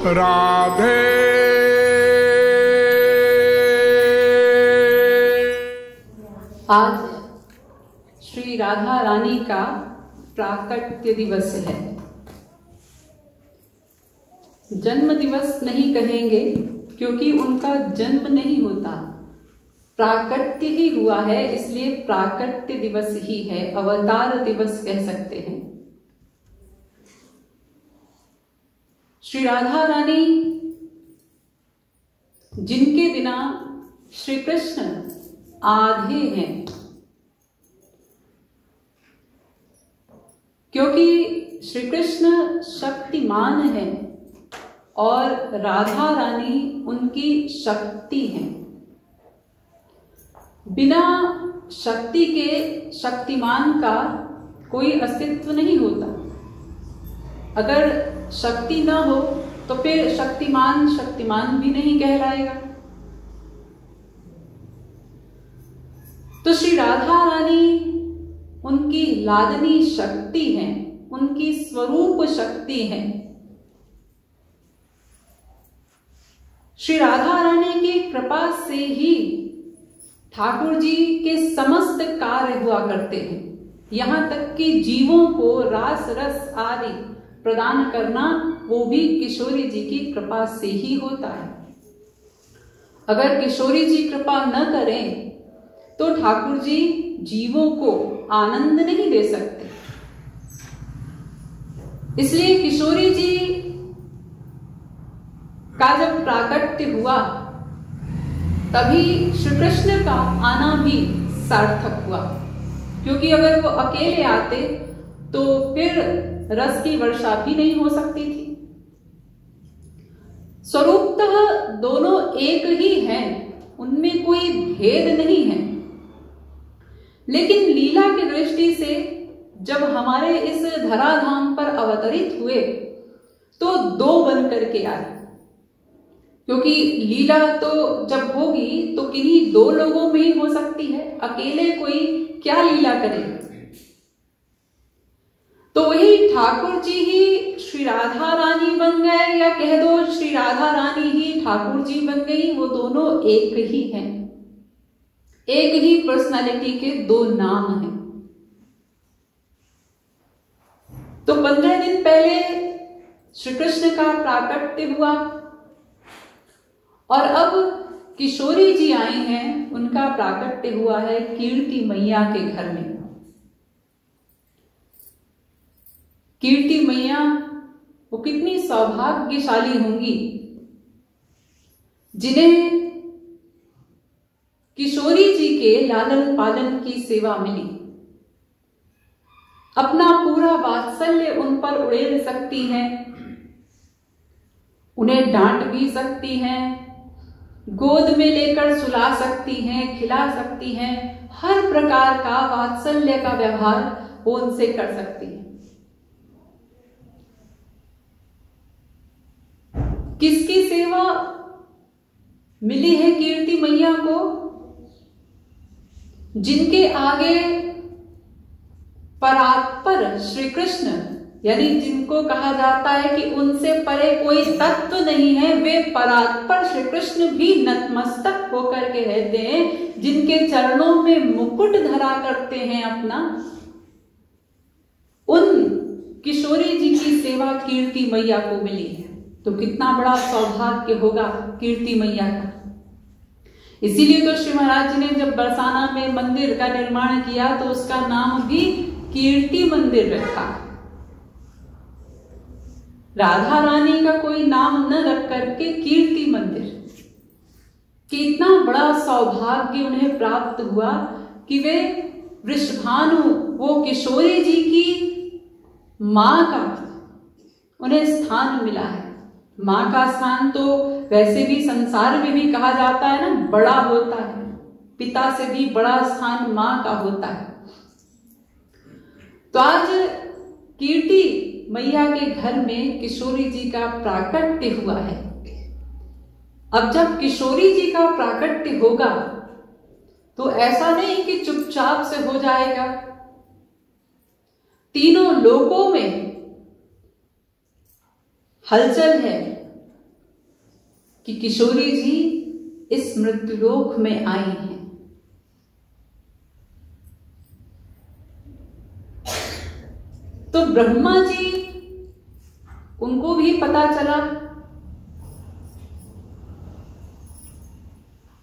राधे। आज श्री राधा रानी का प्राकट्य दिवस है। जन्म दिवस नहीं कहेंगे क्योंकि उनका जन्म नहीं होता, प्राकट्य ही हुआ है, इसलिए प्राकट्य दिवस ही है, अवतार दिवस कह सकते हैं। श्री राधा रानी जिनके बिना श्री कृष्ण आधे हैं, क्योंकि श्री कृष्ण शक्तिमान है और राधा रानी उनकी शक्ति है। बिना शक्ति के शक्तिमान का कोई अस्तित्व नहीं होता। अगर शक्ति न हो तो फिर शक्तिमान शक्तिमान भी नहीं कहलाएगा। तो श्री राधा रानी उनकी लादनी शक्ति है, उनकी स्वरूप शक्ति है। श्री राधा रानी की कृपा से ही ठाकुर जी के समस्त कार्य हुआ करते हैं। यहां तक कि जीवों को रास रस आदि प्रदान करना वो भी किशोरी जी की कृपा से ही होता है। अगर किशोरी जी कृपा न करें तो ठाकुर जी जीवों को आनंद नहीं दे सकते। इसलिए किशोरी जी का जब प्राकट्य हुआ तभी श्री कृष्ण का आना भी सार्थक हुआ, क्योंकि अगर वो अकेले आते तो फिर रस की वर्षा भी नहीं हो सकती थी। स्वरूपतः दोनों एक ही हैं, उनमें कोई भेद नहीं है। लेकिन लीला की दृष्टि से जब हमारे इस धराधाम पर अवतरित हुए तो दो बन करके आए, क्योंकि लीला तो जब होगी तो किन्हीं दो लोगों में ही हो सकती है, अकेले कोई क्या लीला करेगा। तो वही ठाकुर जी ही श्री राधा रानी बन गए, या कह दो श्री राधा रानी ही ठाकुर जी बन गई। वो दोनों एक ही हैं, एक ही पर्सनालिटी के दो नाम हैं। तो 15 दिन पहले श्री कृष्ण का प्राकट्य हुआ और अब किशोरी जी आई हैं, उनका प्राकट्य हुआ है कीर्ति मैया के घर में। कीर्ति मैया वो कितनी सौभाग्यशाली होंगी जिन्हें किशोरी जी के लालन पालन की सेवा मिली। अपना पूरा वात्सल्य उन पर उड़ेल सकती हैं, उन्हें डांट भी सकती हैं, गोद में लेकर सुला सकती हैं, खिला सकती हैं, हर प्रकार का वात्सल्य का व्यवहार वो उनसे कर सकती हैं। किसकी सेवा मिली है कीर्ति मैया को? जिनके आगे परात्पर श्री कृष्ण, यानी जिनको कहा जाता है कि उनसे परे कोई तत्व नहीं है, वे परात्पर श्री कृष्ण भी नतमस्तक होकर के रहते हैं, जिनके चरणों में मुकुट धरा करते हैं अपना। उन किशोरी जी की सेवा कीर्ति मैया को मिली है, तो कितना बड़ा सौभाग्य होगा कीर्ति मैया का। इसीलिए तो श्री महाराज जी ने जब बरसाना में मंदिर का निर्माण किया तो उसका नाम भी कीर्ति मंदिर रखा। राधा रानी का कोई नाम न रख करके कीर्ति मंदिर। कितना बड़ा सौभाग्य उन्हें प्राप्त हुआ कि वे वृषभानु, वो किशोरी जी की मां का उन्हें स्थान मिला है। मां का स्थान तो वैसे भी संसार में भी कहा जाता है ना, बड़ा होता है, पिता से भी बड़ा स्थान मां का होता है। तो आज कीर्ति मैया के घर में किशोरी जी का प्राकट्य हुआ है। अब जब किशोरी जी का प्राकट्य होगा तो ऐसा नहीं कि चुपचाप से हो जाएगा। तीनों लोकों में हलचल है, कि किशोरी जी इस मृत्युलोक में आई हैं। तो ब्रह्मा जी, उनको भी पता चला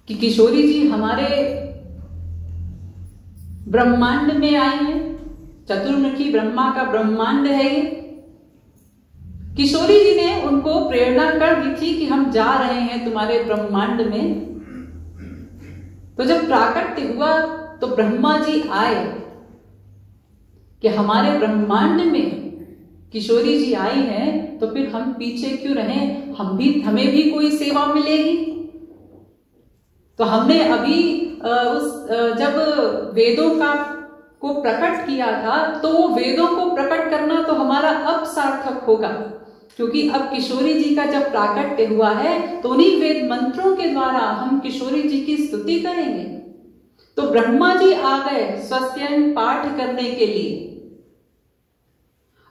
कि किशोरी जी हमारे ब्रह्मांड में आई हैं। चतुर्मुखी ब्रह्मा का ब्रह्मांड है ये। किशोरी जी ने उनको प्रेरणा कर दी थी कि हम जा रहे हैं तुम्हारे ब्रह्मांड में। तो जब प्राकट्य हुआ तो ब्रह्मा जी आए कि हमारे ब्रह्मांड में किशोरी जी आई हैं, तो फिर हम पीछे क्यों रहें, हमें भी कोई सेवा मिलेगी। तो हमने अभी जब वेदों को प्रकट किया था, तो वो वेदों को प्रकट करना तो हमारा अब सार्थक होगा, क्योंकि अब किशोरी जी का जब प्राकट्य हुआ है तो उन्हीं वेद मंत्रों के द्वारा हम किशोरी जी की स्तुति करेंगे। तो ब्रह्मा जी आ गए स्वस्त्ययन पाठ करने के लिए,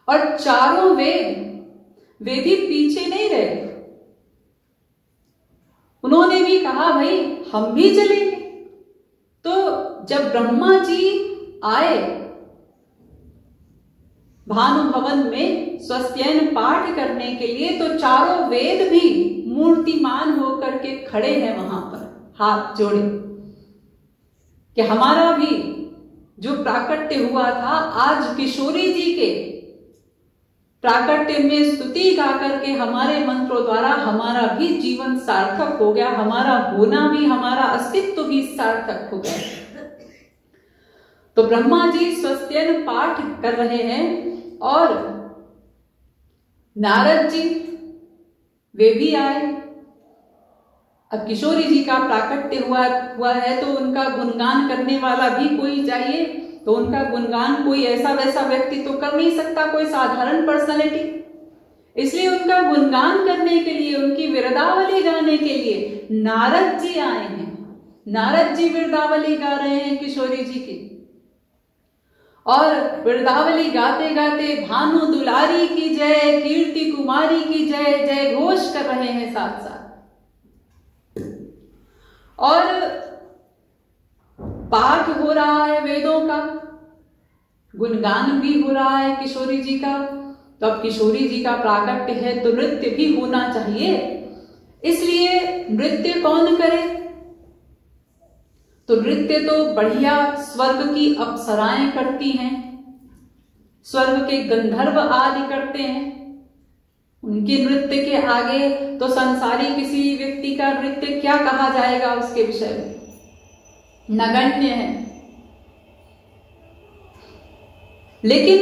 और चारों वेदी पीछे नहीं रहे। उन्होंने भी कहा भाई हम भी चलेंगे। तो जब ब्रह्मा जी आए भानु भवन में स्वस्त्ययन पाठ करने के लिए, तो चारों वेद भी मूर्तिमान होकर के खड़े हैं वहां पर हाथ जोड़े कि हमारा भी जो प्राकट्य हुआ था, आज किशोरी जी के प्राकट्य में स्तुति गा करके हमारे मंत्रों द्वारा हमारा भी जीवन सार्थक हो गया, हमारा होना भी, हमारा अस्तित्व भी सार्थक हो गया। तो ब्रह्मा जी स्वस्त्ययन पाठ कर रहे हैं और नारद जी वे भी आए। अब किशोरी जी का प्राकट्य हुआ है तो उनका गुणगान करने वाला भी कोई चाहिए। तो उनका गुणगान कोई ऐसा वैसा व्यक्ति तो कर नहीं सकता, कोई साधारण पर्सनालिटी। इसलिए उनका गुणगान करने के लिए, उनकी विरदावली गाने के लिए नारद जी आए हैं। नारद जी विरदावली गा रहे हैं किशोरी जी की, और विरदावली गाते गाते भानु दुलारी की जय, कीर्ति कुमारी की जय, जय घोष कर रहे हैं साथ साथ। और पाठ हो रहा है वेदों का, गुणगान भी हो रहा है किशोरी जी का। तो अब किशोरी जी का प्राकट्य है तो नृत्य भी होना चाहिए। इसलिए नृत्य कौन करे? तो नृत्य तो बढ़िया स्वर्ग की अप्सराएं करती हैं, स्वर्ग के गंधर्व आदि करते हैं। उनके नृत्य के आगे तो संसारी किसी व्यक्ति का नृत्य क्या कहा जाएगा, उसके विषय में नगण्य है। लेकिन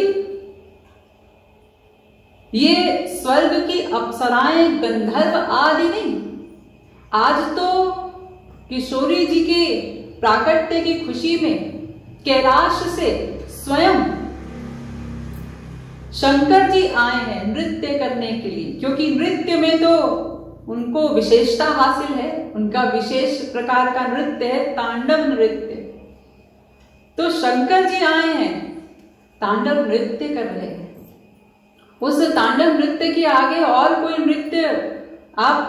ये स्वर्ग की अप्सराएं, गंधर्व आदि नहीं, आज तो किशोरी जी के प्राकट्य की खुशी में कैलाश से स्वयं शंकर जी आए हैं नृत्य करने के लिए, क्योंकि नृत्य में तो उनको विशेषता हासिल है। उनका विशेष प्रकार का नृत्य है तांडव नृत्य। तो शंकर जी आए हैं, तांडव नृत्य कर रहे हैं। उस तांडव नृत्य के आगे और कोई नृत्य आप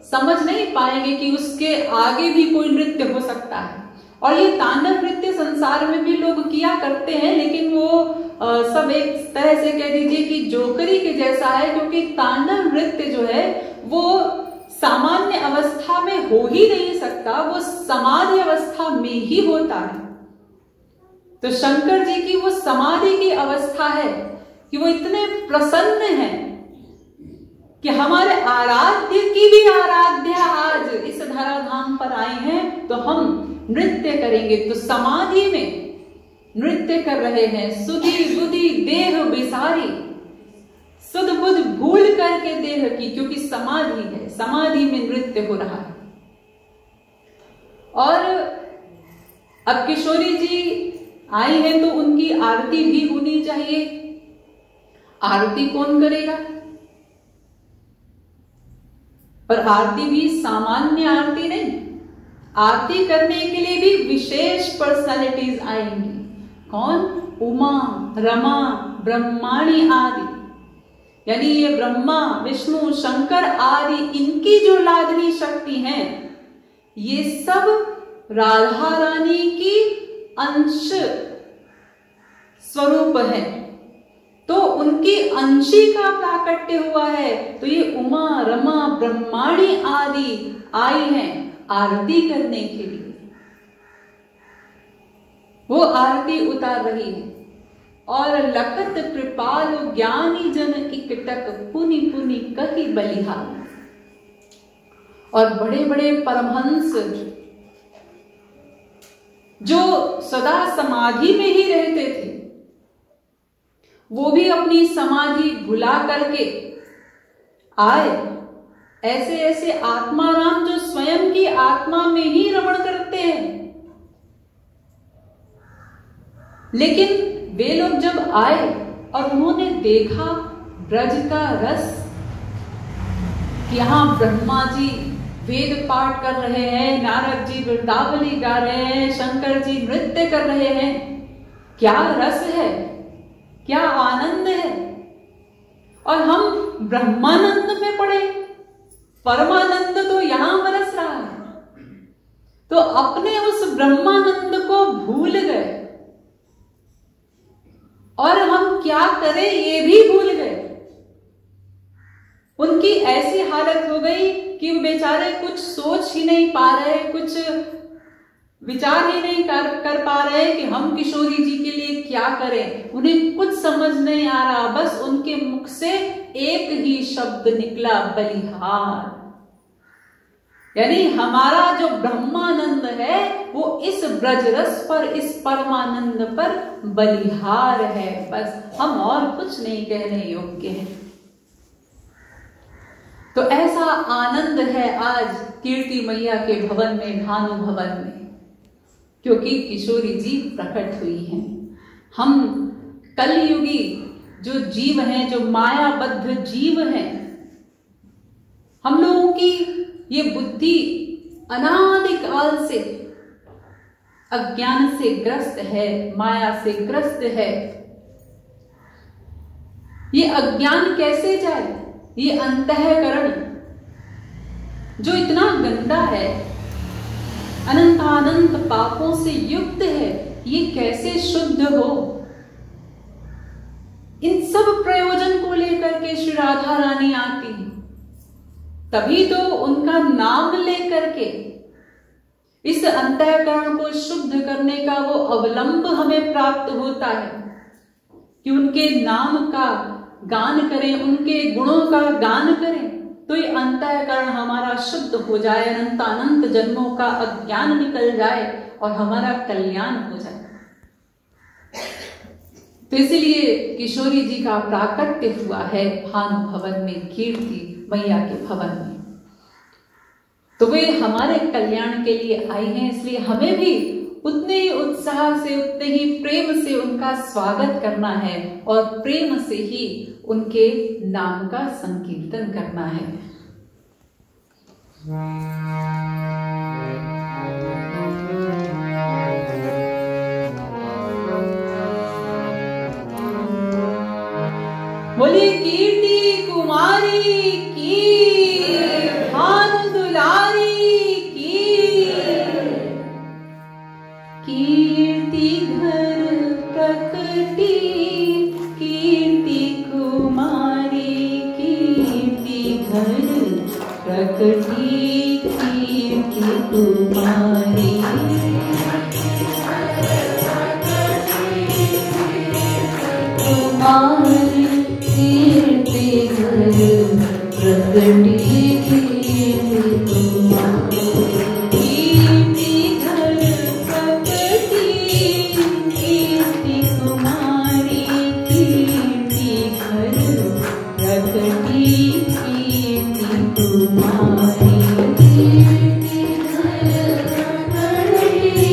समझ नहीं पाएंगे कि उसके आगे भी कोई नृत्य हो सकता है। और ये तांडव नृत्य संसार में भी लोग किया करते हैं, लेकिन वो सब एक तरह से कह दीजिए कि जोकरी के जैसा है, क्योंकि तांडव नृत्य जो है वो सामान्य अवस्था में हो ही नहीं सकता, वो समाधि अवस्था में ही होता है। तो शंकर जी की वो समाधि की अवस्था है कि वो इतने प्रसन्न हैं कि हमारे आराध्य की भी आराध्या आज इस धराधाम पर आई हैं, तो हम नृत्य करेंगे। तो समाधि में नृत्य कर रहे हैं, सुधि बुद्धि देह बिसारी, सुध बुध भूल करके देह की, क्योंकि समाधि है, समाधि में नृत्य हो रहा है। और अब किशोरी जी आई है तो उनकी आरती भी होनी चाहिए। आरती कौन करेगा? पर आरती भी सामान्य आरती नहीं, आरती करने के लिए भी विशेष पर्सनालिटीज आएंगी। कौन? उमा, रमा, ब्रह्माणी आदि। यानी ये ब्रह्मा विष्णु शंकर आदि इनकी जो लादनी शक्ति हैं, ये सब राधा रानी की अंश स्वरूप है। तो उनकी अंशी का प्राकट्य हुआ है। तो ये उमा रमा ब्रह्माणी आदि आई हैं आरती करने के लिए। वो आरती उतार रही है। और लखत कृपाल ज्ञानी जन इकटक पुनि पुनि कही बलिहार। और बड़े बड़े परमहंस जो सदा समाधि में ही रहते थे, वो भी अपनी समाधि भुला करके आए। ऐसे ऐसे आत्माराम जो स्वयं की आत्मा में ही रमण करते हैं, लेकिन वे लोग जब आए और उन्होंने देखा ब्रज का रस, यहां ब्रह्मा जी वेद पाठ कर रहे हैं, नारद जी वृंदावली गा रहे हैं, शंकर जी नृत्य कर रहे हैं, क्या रस है, क्या आनंद है। और हम ब्रह्मानंद में पड़े, परमानंद तो यहां बरस रहा है। तो अपने उस ब्रह्मानंद को भूल गए और हम क्या करें ये भी भूल गए। उनकी ऐसी हालत हो गई कि बेचारे कुछ सोच ही नहीं पा रहे, कुछ विचार ही नहीं कर पा रहे कि हम किशोरी जी के लिए क्या करें। उन्हें कुछ समझ नहीं आ रहा, बस उनके मुख से एक ही शब्द निकला, बलिहार। यानी हमारा जो ब्रह्मानंद है वो इस ब्रजरस पर, इस परमानंद पर बलिहार है। बस हम और कुछ नहीं कहने योग्य हैं। तो ऐसा आनंद है आज कीर्ति मैया के भवन में, भानु भवन में, क्योंकि किशोरी जी प्रकट हुई हैं। हम कलयुगी जो जीव हैं, जो मायाबद्ध जीव हैं, हम लोगों की ये बुद्धि अनादिकाल से अज्ञान से ग्रस्त है, माया से ग्रस्त है। ये अज्ञान कैसे जाए? ये अंतःकरण जो इतना गंदा है, अनंतानंत पापों से युक्त है, ये कैसे शुद्ध हो? इन सब प्रयोजन को लेकर के श्री राधा रानी आती, तभी तो उनका नाम लेकर के इस अंतःकरण को शुद्ध करने का वो अवलंब हमें प्राप्त होता है कि उनके नाम का गान करें, उनके गुणों का गान करें, तो ये अंतःकरण हमारा शुद्ध हो जाए, अनंतानंत जन्मों का अज्ञान निकल जाए और हमारा कल्याण हो जाए। तो इसलिए किशोरी जी का प्राकट्य हुआ है भानु भवन में, कीर्ति मैया के भवन में। तो वे हमारे कल्याण के लिए आई हैं, इसलिए हमें भी उतने ही उत्साह से, उतने ही प्रेम से उनका स्वागत करना है और प्रेम से ही उनके नाम का संकीर्तन करना है। बोलिए कीर्ति कुमारी की, भानु दुलारी की। कीर्ति घर प्रकटी, कीर्ति कुमारी, कीर्ति घर प्रकटी, कीर्ति कुमारी। कुमारी कीर्ति घर प्रकटी, कीर्ति कुमारी। कीर्ति घर प्रकटी, कीर्ति कुमारी, कीर्ति घर प्रकटी, कीर्ति कुमारी। कीर्ति घर प्रकटी,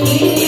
के